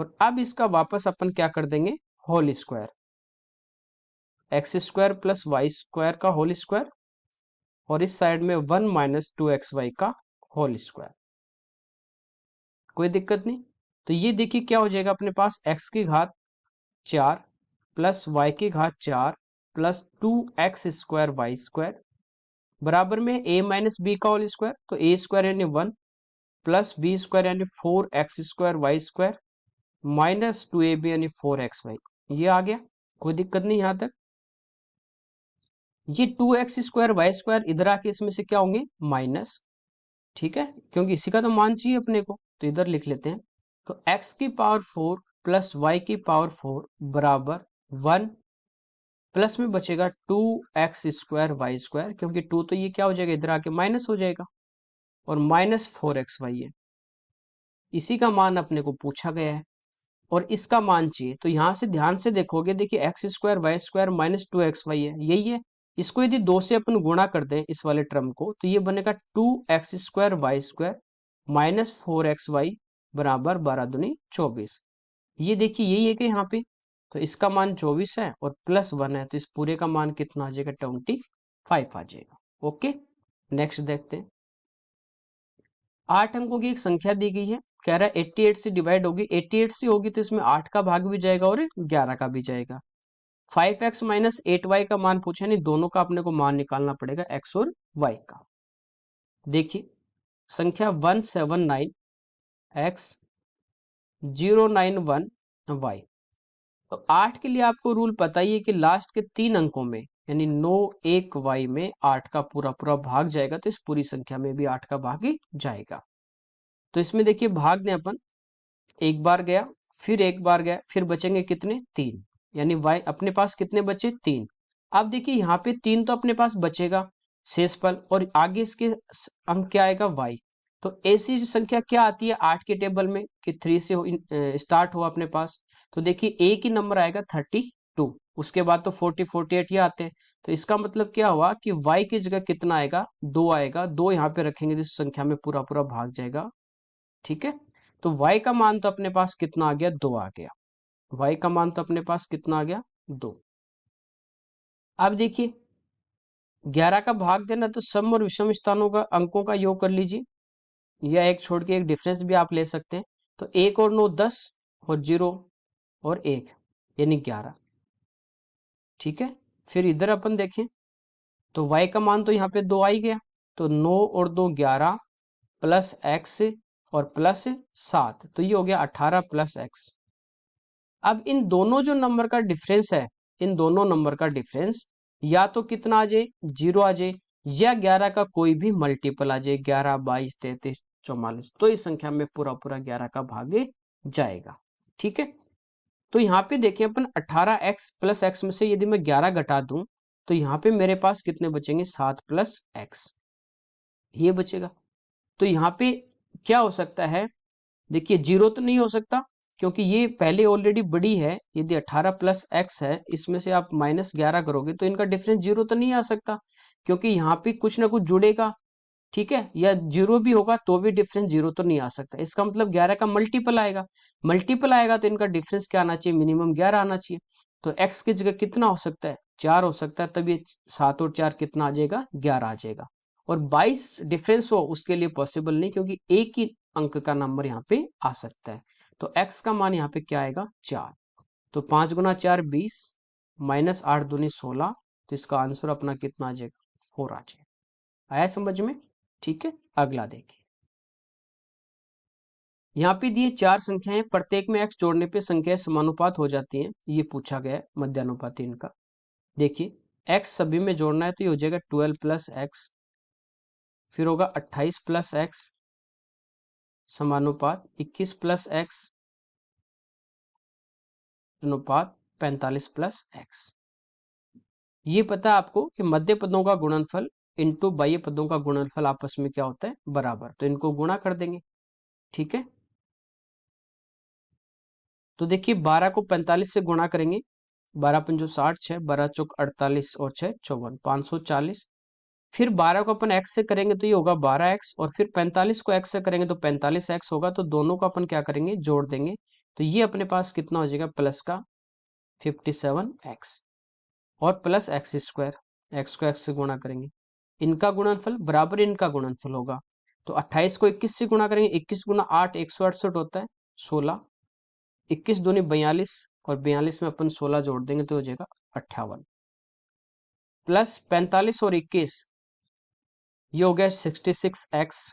और अब इसका वापस अपन क्या कर देंगे, whole square, X square plus Y square का होल स्क्वायर, और इस साइड में 1 माइनस 2xy का होल स्क्वायर। कोई दिक्कत नहीं। तो ये देखिए क्या हो जाएगा अपने पास, x की घात 4 प्लस y की घात 4 plus 2x square Y square बराबर में a माइनस बी का होल स्क्वायर, तो a स्क्वायर यानी 1 प्लस बी स्क्वायर यानी 4x square Y square minus 2ab यानी 4xy। ये आ गया, कोई दिक्कत नहीं यहां तक। ये 2x स्क्वायर वाई स्क्वायर इधर आके इसमें से क्या होंगे, माइनस, ठीक है, क्योंकि इसी का तो मान चाहिए अपने को, तो इधर लिख लेते हैं। तो x की पावर 4 प्लस y की पावर 4 बराबर 1, प्लस में बचेगा 2x स्क्वायर वाई स्क्वायर, क्योंकि 2 तो ये क्या हो जाएगा इधर आके माइनस हो जाएगा, और माइनस 4xy है। इसी का मान अपने को पूछा गया है और इसका मान चाहिए। तो यहां से ध्यान से देखोगे, देखिए X square Y square minus 2xy है, यही है। इसको यदि 2 से अपन गुणा कर दें इस वाले टर्म को, तो ये बनेगा 2x square Y square minus 4xy बराबर 12 दूनी 24। ये देखिए यही है कि यहाँ पे, तो इसका मान 24 है और प्लस 1 है, तो इस पूरे का मान कितना आ जाएगा, 25 आ जाएगा। ओके, नेक्स्ट देखते हैं। 8 अंकों की एक संख्या दी गई है, कह रहा है 88 से डिवाइड होगी, 88 से होगी तो इसमें 8 का भाग भी जाएगा और 11 का भी जाएगा। 5x माइनस 8y का मान पूछा, नहीं दोनों का अपने को मान निकालना पड़ेगा, x और y का। देखिए संख्या 179x 091y। तो 8 के लिए आपको रूल पता ही है कि लास्ट के 3 अंकों में यानी 9 1 y में 8 का पूरा पूरा भाग जाएगा, तो इस पूरी संख्या में भी 8 का भाग ही जाएगा। तो इसमें देखिए भाग दें अपन, एक बार गया, फिर एक बार गया, फिर बचेंगे कितने, 3, यानी y अपने पास कितने बचे, 3। अब देखिए यहाँ पे 3 तो अपने पास बचेगा शेषफल, और आगे इसके अंक क्या आएगा, y। तो ऐसी जो संख्या क्या आती है 8 के टेबल में कि 3 से स्टार्ट हुआ अपने पास, तो देखिए एक ही नंबर आएगा 32, उसके बाद तो 40 48 ये आते हैं। तो इसका मतलब क्या हुआ कि y की जगह कितना आएगा, 2 आएगा, 2 यहाँ पे रखेंगे जिस संख्या में पूरा पूरा भाग जाएगा, ठीक है। तो y का मान तो अपने पास कितना आ गया, 2 आ गया। y का मान तो अपने पास कितना आ गया, 2। अब देखिए 11 का भाग देना, तो सम और विषम स्थानों का अंकों का योग कर लीजिए, या एक छोड़ के एक डिफरेंस भी आप ले सकते हैं। तो 1 और 9 10 और 0 और 1 यानी 11, ठीक है। फिर इधर अपन देखें तो y का मान तो यहाँ पे 2 आ ही गया, तो 9 और 2 11 प्लस x और प्लस 7, तो ये हो गया 18 प्लस x। अब इन दोनों जो नंबर का डिफरेंस है, इन दोनों नंबर का डिफरेंस या तो कितना आ जाए, 0 आ जाए, या 11 का कोई भी मल्टीपल आ जाए, 11 22 33 44, तो इस संख्या में पूरा पूरा 11 का भाग जाएगा, ठीक है। तो यहाँ पे देखें अपन 18x प्लस एक्स में से यदि मैं 11 घटा दूं, तो यहाँ पे मेरे पास कितने बचेंगे, 7 प्लस एक्स, ये बचेगा। तो यहाँ पे क्या हो सकता है, देखिए 0 तो नहीं हो सकता, क्योंकि ये पहले ऑलरेडी बड़ी है। यदि 18 प्लस एक्स है, इसमें से आप माइनस 11 करोगे तो इनका डिफरेंस 0 तो नहीं आ सकता, क्योंकि यहाँ पे कुछ ना कुछ जुड़ेगा, ठीक है, या 0 भी होगा तो भी डिफरेंस 0 तो नहीं आ सकता। इसका मतलब 11 का मल्टीपल आएगा, मल्टीपल आएगा तो इनका डिफरेंस क्या आना चाहिए, मिनिमम 11 आना चाहिए। तो x की जगह कितना हो सकता है, 4 हो सकता है, तब ये 7 और 4 कितना आ जाएगा, 11 आ जाएगा। और 22 डिफरेंस हो उसके लिए पॉसिबल नहीं, क्योंकि एक ही अंक का नंबर यहाँ पे आ सकता है। तो x का मान यहाँ पे क्या आएगा, 4। तो 5 गुना 4 20 माइनस 8 दूनी 16, तो इसका आंसर अपना कितना आ जाएगा, 4 आ जाएगा। आया समझ में, ठीक है। अगला देखिए, यहाँ पे दिए 4 संख्याएं, प्रत्येक में x जोड़ने पे संख्याएं समानुपात हो जाती हैं, ये पूछा गया है मध्यानुपाती इनका। देखिए x सभी में जोड़ना है, तो ये हो जाएगा 12 प्लस एक्स, फिर होगा 28 प्लस एक्स समानुपात 21 प्लस एक्स अनुपात 45 प्लस एक्स। ये पता है आपको कि मध्य पदों का गुणनफल इंटू बाह्य पदों का गुणनफल आपस में क्या होता है, बराबर, तो इनको गुणा कर देंगे, ठीक है। तो देखिए 12 को 45 से गुणा करेंगे, 12 पंजो 60, 6 12 चौक 48 और 6 54 540। फिर 12 को अपन x से करेंगे तो ये होगा 12x, और फिर 45 को x से करेंगे तो 45x होगा, तो दोनों को अपन क्या करेंगे, जोड़ देंगे, तो ये अपने पास कितना हो जाएगा प्लस का 57x और प्लस एक्स स्क्वायर, एक्स को एक्स से गुणा करेंगे, इनका गुणनफल बराबर इनका गुणनफल होगा। तो 28 को 21 से गुणा करेंगे, 21 गुना 8 168 होता है 16, 21 दूनी 42 और 42 में अपन 16 जोड़ देंगे तो हो जाएगा 58 प्लस 45 और 21 ये हो गया 66x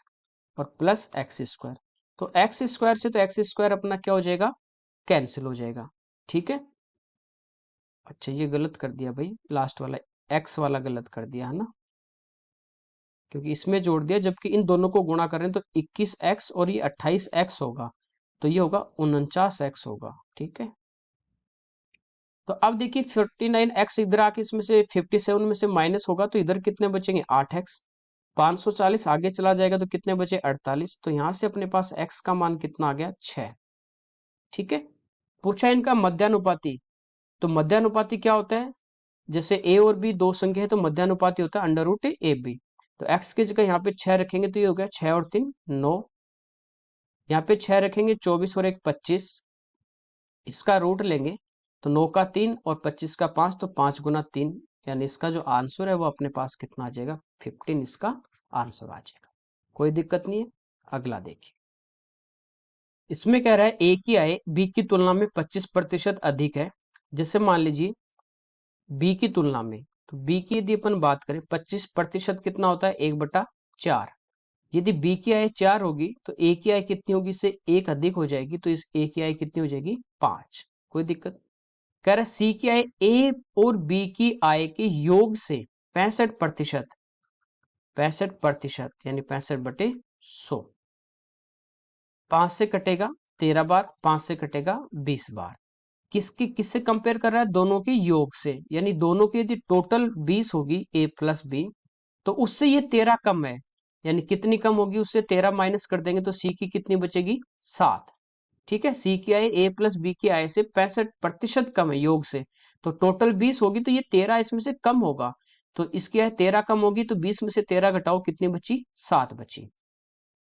और प्लस एक्स स्क्वायर। तो एक्स स्क्वायर से तो एक्स स्क्वायर अपना क्या हो जाएगा, कैंसिल हो जाएगा। ठीक है, अच्छा ये गलत कर दिया भाई, लास्ट वाला एक्स वाला गलत कर दिया है ना, क्योंकि इसमें जोड़ दिया जबकि इन दोनों को गुणा करें तो 21x और ये 28x होगा, तो ये होगा 49x होगा। ठीक है, तो अब देखिए 49x इधर आके इसमें से 57 में से माइनस होगा तो इधर कितने बचेंगे 8x, 540 आगे चला जाएगा तो कितने बचे 48, तो यहां से अपने पास x का मान कितना आ गया 6। ठीक है, पूछा इनका मध्यानुपाती, तो मध्यानुपाती क्या होता है, जैसे a और b दो संख्या है तो मध्यानुपाती होता है अंडर रूट ए बी। तो x की जगह यहाँ पे 6 रखेंगे तो ये हो गया 6 और 3 9, यहाँ पे 6 रखेंगे 24 और 1 25, इसका रूट लेंगे तो 9 का 3 और 25 का 5, तो 5 गुना 3, यानी इसका जो आंसर है वो अपने पास कितना आ जाएगा 15, इसका आंसर आ जाएगा। कोई दिक्कत नहीं है। अगला देखिए, इसमें कह रहा है ए की आय बी की तुलना में 25% अधिक है। जैसे मान लीजिए बी की तुलना में, तो बी की यदि अपन बात करें 25% कितना होता है 1/4, यदि बी की आय 4 होगी तो ए की आय कितनी होगी, इससे 1 अधिक हो जाएगी तो इस ए की आय कितनी हो जाएगी 5। कोई दिक्कत, कह रहा है सी की आय ए और बी की आय के योग से 65%, 65% यानी 65/100, 5 से कटेगा 13 बार, 5 से कटेगा 20 बार। किससे कंपेयर कर रहा है, दोनों के योग से, यानी दोनों की यदि टोटल 20 होगी a प्लस बी तो उससे ये 13 कम है, यानी कितनी कम होगी, उससे 13 माइनस कर देंगे तो सी की कितनी बचेगी 7। ठीक है, सी की आय a प्लस बी की आय से 65% कम है योग से, तो टोटल 20 होगी तो ये 13 इसमें से कम होगा, तो इसकी आय 13 कम होगी तो 20 में से 13 घटाओ कितनी बची 7 बची।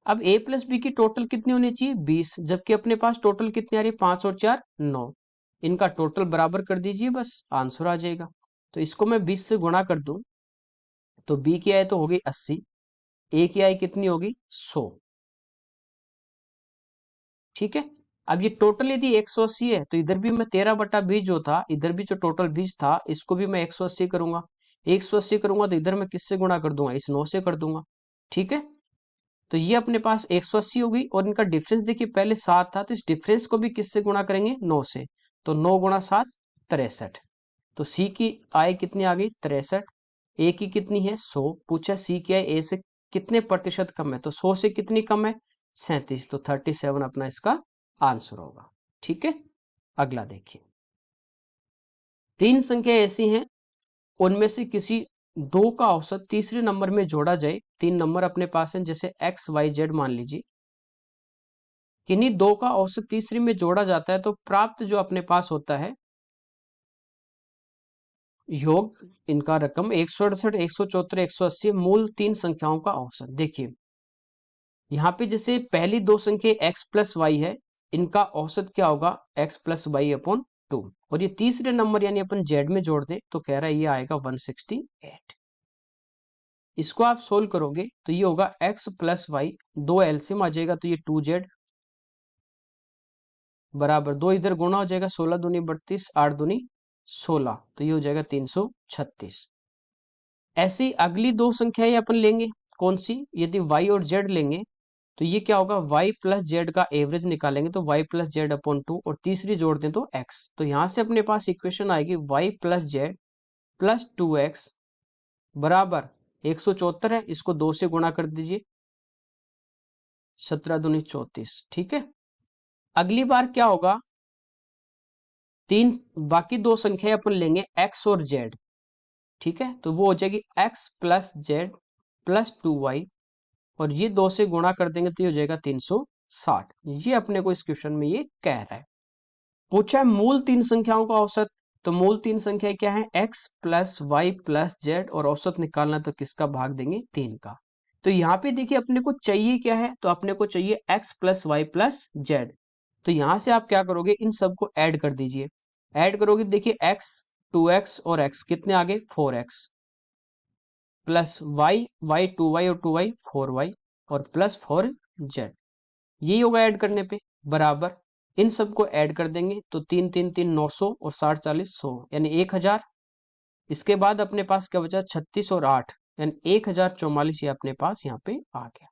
अब a प्लस बी की टोटल कितनी होनी चाहिए 20, जबकि अपने पास टोटल कितनी आ रही है 5 और 4 9, इनका टोटल बराबर कर दीजिए बस आंसर आ जाएगा। तो इसको मैं 20 से गुणा कर दूं तो b की आय तो होगी 80, a की आय कितनी होगी 100। ठीक है, अब ये टोटल यदि 180 है तो इधर भी मैं 13/20 जो था, इधर भी जो टोटल 20 था इसको भी मैं 180 करूंगा, 180 करूंगा तो इधर मैं किससे गुणा कर दूंगा, इस 9 से कर दूंगा। ठीक है, तो ये अपने पास 180 होगी और इनका डिफरेंस देखिए पहले 7 था तो इस डिफरेंस को भी किससे गुणा करेंगे 9 से, तो 9 गुणा 7 63, तो सी की आय कितनी आ गई 63, ए की कितनी है 100, पूछा सी की आय ए से कितने प्रतिशत कम है, तो 100 से कितनी कम है 37, तो 37 अपना इसका आंसर होगा। ठीक है, अगला देखिए, तीन संख्या ऐसी हैं उनमें से किसी दो का औसत तीसरे नंबर में जोड़ा जाए, तीन नंबर अपने पास हैं जैसे एक्स वाई जेड मान लीजिए, किन्हीं दो का औसत तीसरे में जोड़ा जाता है तो प्राप्त जो अपने पास होता है योग, इनका रकम 168 174 180 मूल तीन संख्याओं का औसत। देखिए यहाँ पे जैसे पहली दो संख्या x प्लस वाई है, इनका औसत क्या होगा x प्लस वाई अपॉन 2, और ये तीसरे नंबर यानी अपन z में जोड़ दें तो कह रहा है ये आएगा 168। इसको आप सोल्व करोगे तो ये होगा x प्लस वाई, दो एलसीएम आ जाएगा तो ये 2z बराबर दो इधर गुणा हो जाएगा, 16 दूनी 32 8 दूनी 16, तो ये हो जाएगा 336। ऐसी अगली दो संख्याएं अपन लेंगे, कौन सी, यदि y और z लेंगे तो ये क्या होगा y प्लस जेड का एवरेज निकालेंगे तो y प्लस जेड अपॉन 2, और तीसरी जोड़ दें तो x, तो यहां से अपने पास इक्वेशन आएगी y plus Z plus 2x बराबर 174 है, इसको 2 से गुणा कर दीजिए 17 दूनी 34। ठीक है, अगली बार क्या होगा, तीन बाकी दो संख्या अपन लेंगे x और z। ठीक है, तो वो हो जाएगी x plus Z plus 2y, और ये 2 से गुणा कर देंगे तो ये हो जाएगा 360। ये अपने को इस क्वेश्चन में ये कह रहा है। पूछा है मूल तीन संख्याओं का औसत, तो मूल तीन संख्या क्या है x plus Y plus Z, और औसत निकालना तो किसका भाग देंगे 3 का। तो यहाँ पे देखिए अपने को चाहिए क्या है, तो अपने को चाहिए x plus Y plus Z, तो यहां से आप क्या करोगे, इन सबको ऐड कर दीजिए। ऐड करोगे, देखिए x 2x और x कितने आ गए 4x, प्लस y 2y और 2y 4y, और प्लस 4z। यही होगा ऐड करने पे, बराबर इन सबको ऐड कर देंगे तो 3 3 3 900 और 60 40 100 यानी 1000। इसके बाद अपने पास क्या बचा 36 और 8 यानी 1044, ये अपने पास यहाँ पे आ गया।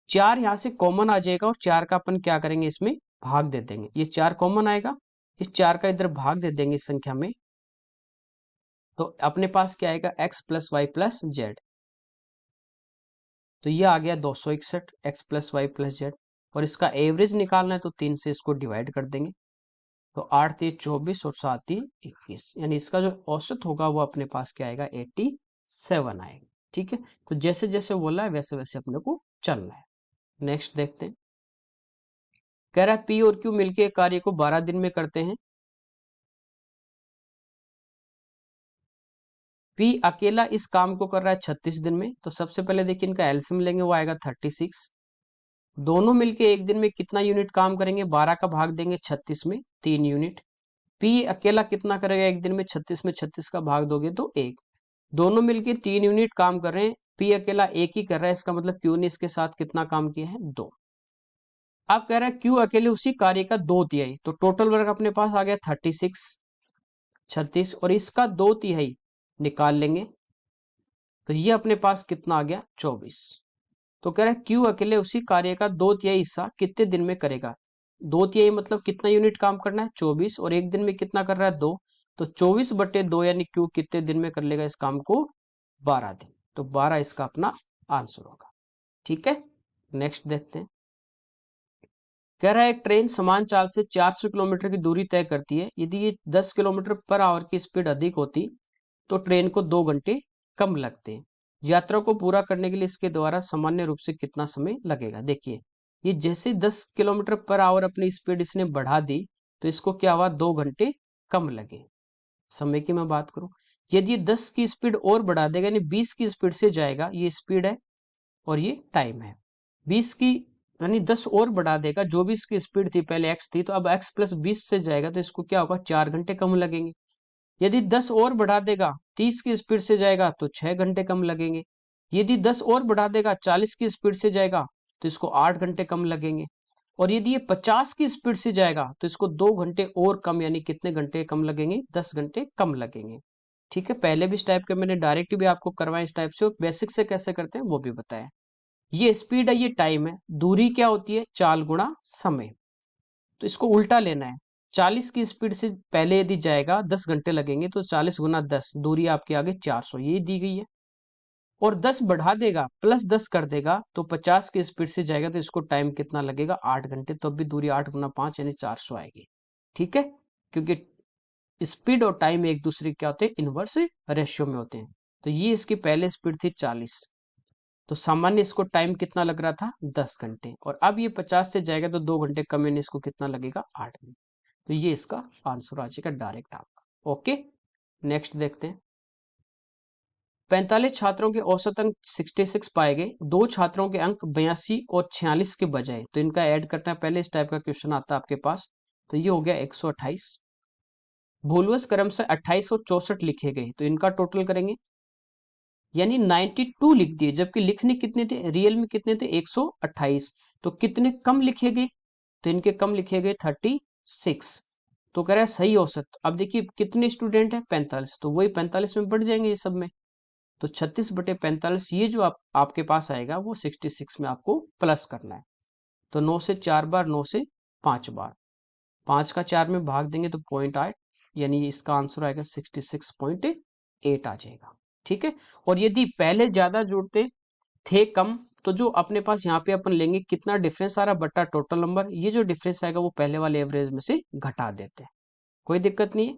4 यहाँ से कॉमन आ जाएगा और 4 का अपन क्या करेंगे, इसमें भाग दे देंगे। ये 4 कॉमन आएगा, इस 4 का इधर भाग दे देंगे इस संख्या में, तो अपने पास क्या आएगा x plus Y plus Z. तो ये आ गया 261 x plus Y plus Z. और इसका एवरेज निकालना है तो 3 से इसको डिवाइड कर देंगे, तो 8 3 24 और 7 3 21, यानी इसका जो औसत होगा वो अपने पास क्या आएगा 87 आएगा। ठीक है, तो जैसे जैसे बोला है वैसे वैसे अपने को चलना है। नेक्स्ट देखते हैं, कह रहा है पी और क्यू मिलके कार्य को 12 दिन में करते हैं। पी अकेला इस काम को कर रहा है 36 दिन में, तो सबसे पहले देखिए इनका एलसीएम लेंगे, वो आएगा 36। दोनों मिलके एक दिन में कितना यूनिट काम करेंगे, 12 का भाग देंगे 36 में, 3 यूनिट। पी अकेला कितना करेगा एक दिन में, 36 में 36 का भाग दोगे तो 1। दोनों मिलके 3 यूनिट काम कर रहे हैं, पी अकेला एक ही कर रहा है, इसका मतलब क्यू ने इसके साथ कितना काम किया है 2। अब कह रहा है क्यू अकेले उसी कार्य का 2/3, तो टोटल वर्क अपने पास आ गया 36 36, और इसका 2/3 निकाल लेंगे, तो ये अपने पास कितना आ गया 24। तो कह रहा है क्यू अकेले उसी कार्य का 2/3 हिस्सा कितने दिन में करेगा। 2/3 मतलब कितना यूनिट काम करना है 24, और एक दिन में कितना कर रहा है 2, तो 24/2 यानी क्यू कितने दिन में कर लेगा इस काम को 12 दिन, तो 12 इसका अपना आंसर होगा। ठीक है, नेक्स्ट देखते हैं, कह रहा है एक ट्रेन समान चाल से 400 किलोमीटर की दूरी तय करती है, यदि ये 10 किलोमीटर पर आवर की स्पीड अधिक होती तो ट्रेन को 2 घंटे कम लगते हैं। यात्रा को पूरा करने के लिए इसके द्वारा सामान्य रूप से कितना समय लगेगा। देखिए ये जैसे 10 किलोमीटर पर आवर अपनी स्पीड इसने बढ़ा दी, तो इसको क्या हुआ 2 घंटे कम लगे। समय की मैं बात करूं, यदि 10 की स्पीड और बढ़ा देगा यानी 20 की स्पीड से जाएगा, ये स्पीड है और ये टाइम है। 20 की यानी 10 और बढ़ा देगा, जो भी इसकी स्पीड थी पहले x थी, तो अब x प्लस 20 से जाएगा, तो इसको क्या होगा 4 घंटे कम लगेंगे। यदि 10 और बढ़ा देगा 30 की स्पीड से जाएगा तो 6 घंटे कम लगेंगे। यदि 10 और बढ़ा देगा 40 की स्पीड से जाएगा तो इसको 8 घंटे कम लगेंगे। और यदि ये 50 की स्पीड से जाएगा तो इसको 2 घंटे और कम, यानी कितने घंटे कम लगेंगे 10 घंटे कम लगेंगे। ठीक है, पहले भी इस टाइप के मैंने डायरेक्ट भी आपको करवाया इस टाइप से, और बेसिक से कैसे करते हैं वो भी बताया। ये स्पीड है, ये टाइम है, दूरी क्या होती है चाल गुणा समय, तो इसको उल्टा लेना है। 40 की स्पीड से पहले यदि जाएगा 10 घंटे लगेंगे, तो 40 गुना 10, दूरी आपके आगे 400 ये दी गई है। और 10 बढ़ा देगा प्लस 10 कर देगा तो 50 की स्पीड से जाएगा, तो इसको टाइम कितना लगेगा 8 घंटे, तो भी दूरी 8 गुना 5 यानी 400 आएगी। ठीक है, क्योंकि स्पीड और टाइम एक दूसरे क्या होते हैं इनवर्स रेशियो में होते हैं। तो ये इसकी पहले स्पीड थी 40, तो सामान्य इसको टाइम कितना लग रहा था 10 घंटे, और अब ये 50 से जाएगा तो 2 घंटे कम, यानी इसको कितना लगेगा 8 घंटे। तो ये इसका आंसर आ जाएगा डायरेक्ट आपका। ओके, नेक्स्ट देखते हैं, 45 छात्रों के औसत अंक 66 पाए गए, 2 छात्रों के अंक 82 और 46 के बजाय, तो इनका ऐड करना है। पहले इस टाइप का क्वेश्चन आता है आपके पास, तो ये हो गया 128। भूलवश क्रम से 28 और 64 लिखे गए, तो इनका टोटल करेंगे, यानी 92 लिख दिए, जबकि लिखने कितने थे रियल में कितने थे 128, तो कितने कम लिखे गए, तो इनके कम लिखे गए 36। तो कह रहा है सही औसत, अब देखिए कितने स्टूडेंट है 45, तो वही 45 में बढ़ जाएंगे ये सब में, तो 36/45 ये जो आपके पास आएगा वो 66 में आपको प्लस करना है। तो 9 से 4 बार, 9 से 5 बार, 5 का 4 में भाग देंगे तो 0.8, यानी इसका आंसर आएगा 66.8 आ जाएगा। ठीक है, और यदि पहले ज्यादा जोड़ते थे कम, तो जो अपने पास यहाँ पे अपन लेंगे कितना डिफरेंस आ रहा बट्टा टोटल नंबर, ये जो डिफरेंस आएगा वो पहले वाले एवरेज में से घटा देते हैं, कोई दिक्कत नहीं है।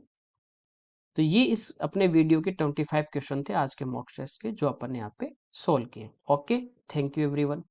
तो ये इस अपने वीडियो के 25 क्वेश्चन थे आज के मॉक टेस्ट के, जो अपन ने यहाँ पे सोल्व किए। Okay, thank you everyone.